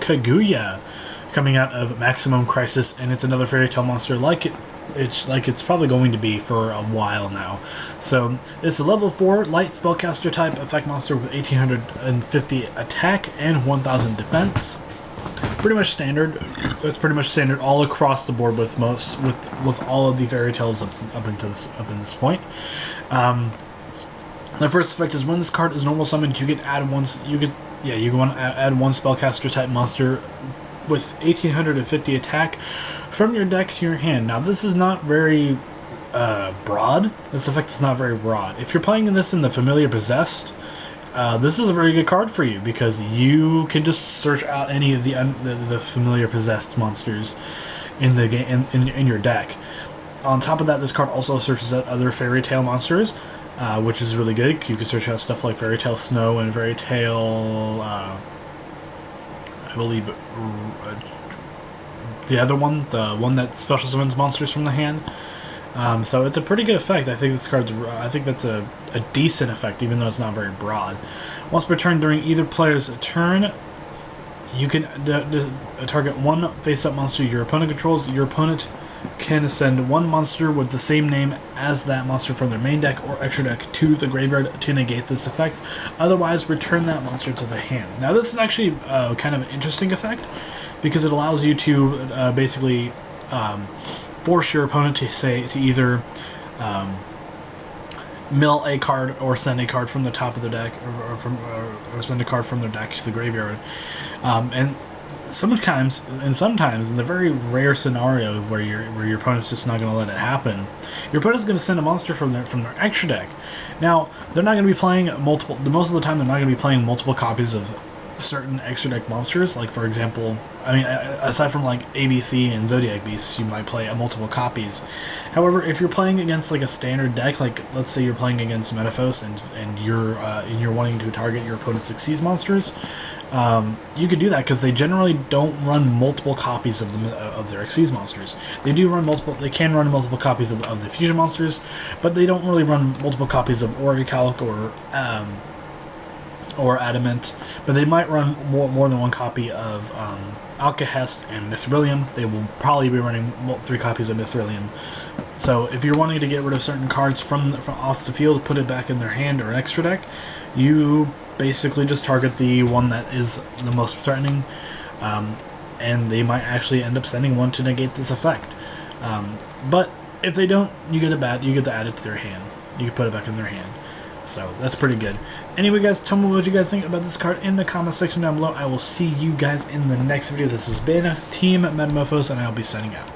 Kaguya, coming out of Maximum Crisis, and it's another fairy tale monster it's probably going to be for a while now. So it's a level 4 light spellcaster type effect monster with 1850 attack and 1000 defense. Pretty much standard. That's pretty much standard all across the board with all of the fairy tales up in this point. The first effect is when this card is normal summoned, you can add one spellcaster type monster with 1850 attack from your deck to your hand. Now this is not very broad. This effect is not very broad. If you're playing this in the Familiar Possessed, this is a very good card for you because you can just search out any of the Familiar Possessed monsters in the game in your deck. On top of that, this card also searches out other fairy tale monsters, which is really good. You can search out stuff like Fairy Tale Snow and Fairy Tale, I believe, the other one, the one that special summons monsters from the hand. So it's a pretty good effect. I think that's a decent effect, even though it's not very broad. Once per turn during either player's turn, you can target one face-up monster your opponent controls. Your opponent can send one monster with the same name as that monster from their main deck or extra deck to the graveyard to negate this effect. Otherwise, return that monster to the hand. Now, this is actually kind of an interesting effect because it allows you to basically force your opponent to either mill a card or send a card from the top of the deck, or send a card from their deck to the graveyard. And sometimes in the very rare scenario where your opponent's just not going to let it happen, your opponent's going to send a monster from their extra deck. Now they're not going to be playing most of the time. They're not going to be playing multiple copies of certain extra deck monsters. Like for example, aside from like ABC and Zodiac Beasts, you might play multiple copies. However, if you're playing against like a standard deck, like let's say you're playing against Metaphos and you're wanting to target your opponent's Xyz monsters, you could do that because they generally don't run multiple copies of their Xyz monsters. They can run multiple copies of the fusion monsters, but they don't really run multiple copies of Orichalc or Adamant, but they might run more than one copy of Alcahest and Mithrilium. They will probably be running 3 copies of Mithrilium. So if you're wanting to get rid of certain cards from off the field, put it back in their hand or extra deck, you basically just target the one that is the most threatening, and they might actually end up sending one to negate this effect. But if they don't, you get to add it to their hand. You can put it back in their hand. So that's pretty good. Anyway, guys, tell me what you guys think about this card in the comment section down below. I will see you guys in the next video. This has been Team Metamorphos, and I'll be signing out.